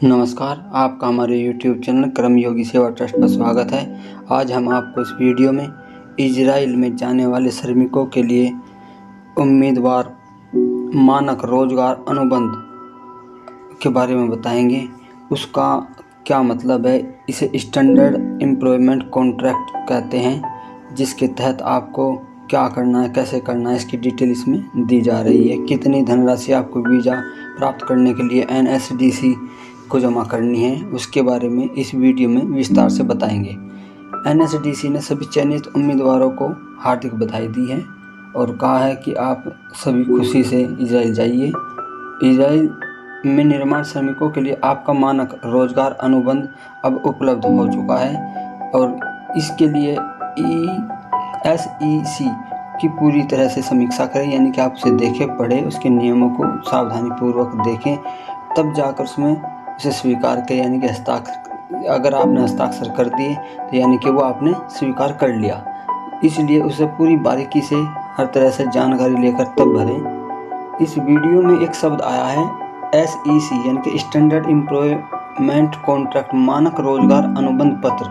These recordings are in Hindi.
नमस्कार, आपका हमारे YouTube चैनल कर्मयोगी सेवा ट्रस्ट पर स्वागत है। आज हम आपको इस वीडियो में इजराइल में जाने वाले श्रमिकों के लिए उम्मीदवार मानक रोजगार अनुबंध के बारे में बताएंगे। उसका क्या मतलब है, इसे स्टैंडर्ड एम्प्लॉयमेंट कॉन्ट्रैक्ट कहते हैं, जिसके तहत आपको क्या करना है, कैसे करना है, इसकी डिटेल इसमें दी जा रही है। कितनी धनराशि आपको वीज़ा प्राप्त करने के लिए NSDC को जमा करनी है, उसके बारे में इस वीडियो में विस्तार से बताएंगे। NSDC ने सभी चयनित उम्मीदवारों को हार्दिक बधाई दी है और कहा है कि आप सभी खुशी से इजराइल जाइए। इजराइल में निर्माण श्रमिकों के लिए आपका मानक रोजगार अनुबंध अब उपलब्ध हो चुका है और इसके लिए SEC की पूरी तरह से समीक्षा करें, यानी कि आप उसे देखें, पढ़ें, उसके नियमों को सावधानीपूर्वक देखें, तब जाकर उसमें उसे स्वीकार करें। यानी कि हस्ताक्षर, अगर आपने हस्ताक्षर कर दिए तो यानी कि वो आपने स्वीकार कर लिया। इसलिए उसे पूरी बारीकी से हर तरह से जानकारी लेकर तब भरें। इस वीडियो में एक शब्द आया है SEC, यानी कि स्टैंडर्ड एम्प्लॉयमेंट कॉन्ट्रैक्ट, मानक रोजगार अनुबंध पत्र।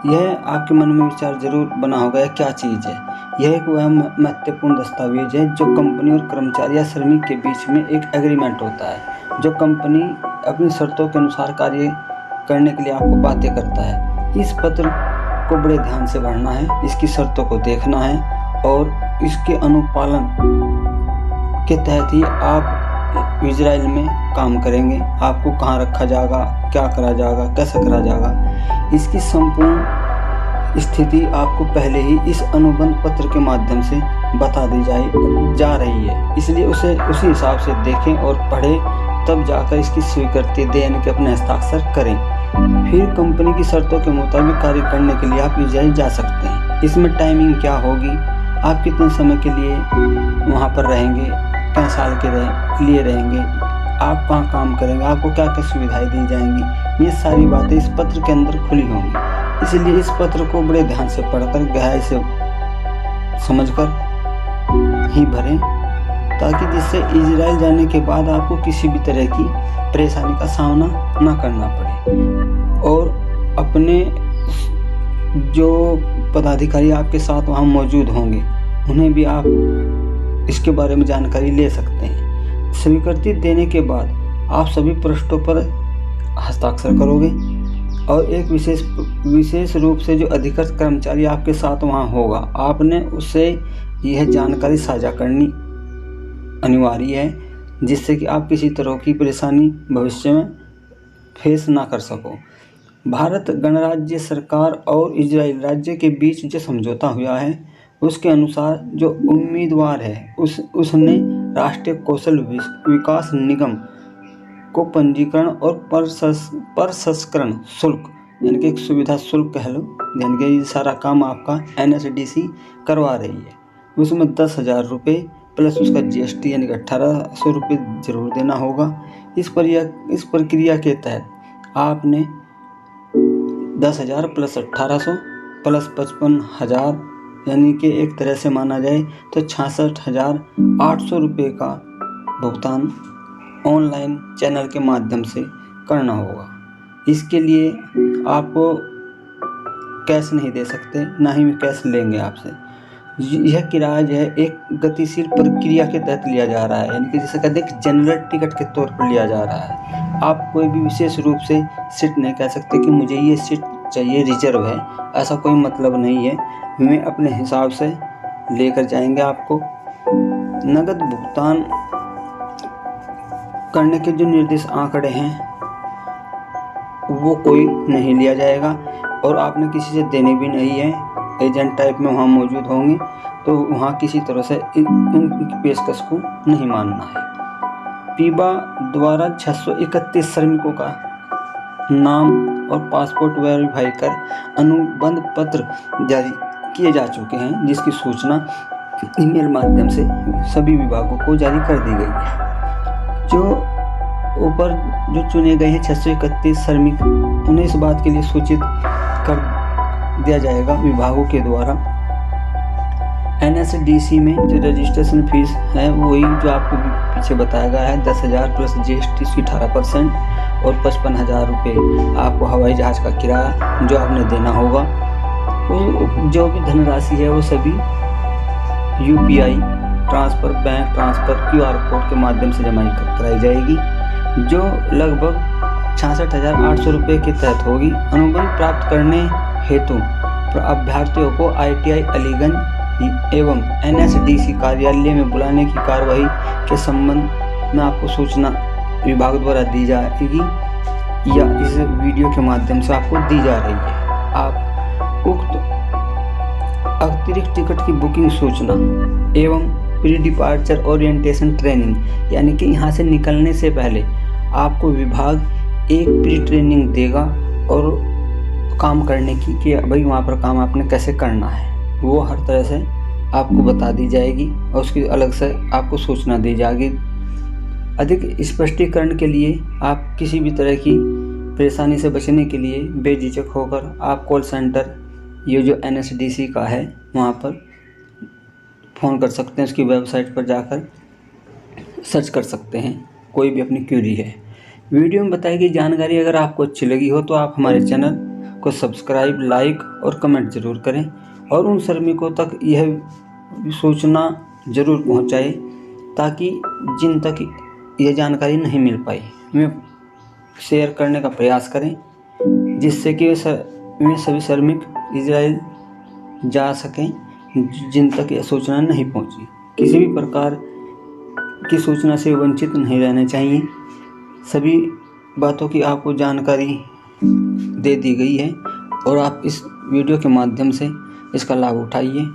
यह आपके मन में विचार जरूर बना होगा, क्या चीज़ है। यह एक वह महत्वपूर्ण दस्तावेज है जो कंपनी और कर्मचारी या श्रमिक के बीच में एक एग्रीमेंट होता है, जो कंपनी अपनी शर्तों के अनुसार कार्य करने के लिए आपको बाध्य करता है। इस पत्र को बड़े ध्यान से पढ़ना है, इसकी शर्तों को देखना है और इसके अनुपालन के तहत ही आप इजराइल में काम करेंगे। आपको कहाँ रखा जाएगा, क्या करा जाएगा, कैसे करा जाएगा, इसकी संपूर्ण स्थिति आपको पहले ही इस अनुबंध पत्र के माध्यम से बता दी जा रही है। इसलिए उसे उसी हिसाब से देखें और पढ़ें, तब जाकर इसकी स्वीकृति दें, यानी कि अपने हस्ताक्षर करें। फिर कंपनी की शर्तों के मुताबिक कार्य करने के लिए आप इजराइल जा सकते हैं। इसमें टाइमिंग क्या होगी, आप कितने समय के लिए वहाँ पर रहेंगे, कितने साल के लिए रहेंगे, आप कहाँ काम करेंगे, आपको क्या क्या सुविधाएं दी जाएंगी, ये सारी बातें इस पत्र के अंदर खुली होंगी। इसलिए इस पत्र को बड़े ध्यान से पढ़कर, गहराई से समझकर ही भरें, ताकि जिससे इजराइल जाने के बाद आपको किसी भी तरह की परेशानी का सामना ना करना पड़े। और अपने जो पदाधिकारी आपके साथ वहाँ मौजूद होंगे, उन्हें भी आप इसके बारे में जानकारी ले सकते हैं। स्वीकृति देने के बाद आप सभी पृष्ठों पर हस्ताक्षर करोगे और एक विशेष रूप से जो अधिकृत कर्मचारी आपके साथ वहाँ होगा, आपने उससे यह जानकारी साझा करनी अनिवार्य है, जिससे कि आप किसी तरह की परेशानी भविष्य में फेस ना कर सको। भारत गणराज्य सरकार और इजराइल राज्य के बीच जो समझौता हुआ है, उसके अनुसार जो उम्मीदवार है उसने राष्ट्रीय कौशल विकास निगम को पंजीकरण और प्रसंस्करण शुल्क, यानी कि एक सुविधा शुल्क कह लो, यानी कि ये सारा काम आपका NSDC करवा रही है। उसमें 10,000 रुपये प्लस उसका GST, यानी कि 1,800 रुपये जरूर देना होगा। इस प्रक्रिया के तहत आपने 10,000 प्लस 1,800 प्लस 55,000, यानी कि एक तरह से माना जाए तो 66,800 रुपये का भुगतान ऑनलाइन चैनल के माध्यम से करना होगा। इसके लिए आपको कैश नहीं दे सकते, ना ही कैश लेंगे आपसे। यह किराया जो है एक गतिशील प्रक्रिया के तहत लिया जा रहा है, यानी कि जैसे कहते हैं जनरल टिकट के तौर पर लिया जा रहा है। आप कोई भी विशेष रूप से सीट नहीं कह सकते कि मुझे ये सीट चाहिए, रिजर्व है, ऐसा कोई मतलब नहीं है। हमें अपने हिसाब से लेकर जाएंगे। आपको नगद भुगतान करने के जो निर्देश आंकड़े हैं वो कोई नहीं लिया जाएगा और आपने किसी से देने भी नहीं है। एजेंट टाइप में वहाँ मौजूद होंगे, तो वहाँ किसी तरह से उनकी पेशकश को नहीं मानना है। पीबा द्वारा 631 श्रमिकों का नाम और पासपोर्ट वेरीफाई कर अनुबंध पत्र जारी किए जा चुके हैं, जिसकी सूचना ईमेल माध्यम से सभी विभागों को जारी कर दी गई है। जो ऊपर जो चुने गए हैं 631 श्रमिक, उन्हें इस बात के लिए सूचित कर दिया जाएगा विभागों के द्वारा NSDC में जो रजिस्ट्रेशन फीस है वही जो आपको पीछे बताया गया है, 10,000 प्लस GST 18% और 55,000 रुपये आपको हवाई जहाज़ का किराया जो आपने देना होगा। जो भी धनराशि है वो सभी UPI transfer, bank transfer, QR code के माध्यम से जमा कराई जाएगी, जो लगभग 66,800 रुपये के तहत होगी। अनुबंध प्राप्त करने हेतु अभ्यर्थियों को ITI अलीगंज एवं NSDC कार्यालय में बुलाने की कार्रवाई के संबंध में आपको सूचना विभाग द्वारा दी जाएगी या इस वीडियो के माध्यम से आपको दी जा रही है। आप उक्त अतिरिक्त टिकट की बुकिंग सूचना एवं प्री डिपार्चर ओरिएंटेशन ट्रेनिंग, यानी कि यहाँ से निकलने से पहले आपको विभाग एक प्री ट्रेनिंग देगा और काम करने की कि भाई वहाँ पर काम आपने कैसे करना है, वो हर तरह से आपको बता दी जाएगी और उसकी अलग से आपको सूचना दी जाएगी। अधिक स्पष्टीकरण के लिए आप किसी भी तरह की परेशानी से बचने के लिए बेझिझक होकर आप कॉल सेंटर ये जो NSDC का है वहाँ पर फ़ोन कर सकते हैं। उसकी वेबसाइट पर जाकर सर्च कर सकते हैं, कोई भी अपनी क्वेरी है। वीडियो में बताई गई जानकारी अगर आपको अच्छी लगी हो तो आप हमारे चैनल को सब्सक्राइब, लाइक और कमेंट ज़रूर करें और उन श्रमिकों तक यह सूचना ज़रूर पहुंचाएं ताकि जिन तक यह जानकारी नहीं मिल पाई वे शेयर करने का प्रयास करें, जिससे कि वे सभी श्रमिक इजराइल जा सकें जिन तक यह सूचना नहीं पहुंची। किसी भी प्रकार की सूचना से वंचित नहीं रहना चाहिए। सभी बातों की आपको जानकारी दे दी गई है और आप इस वीडियो के माध्यम से इसका लाभ उठाइए।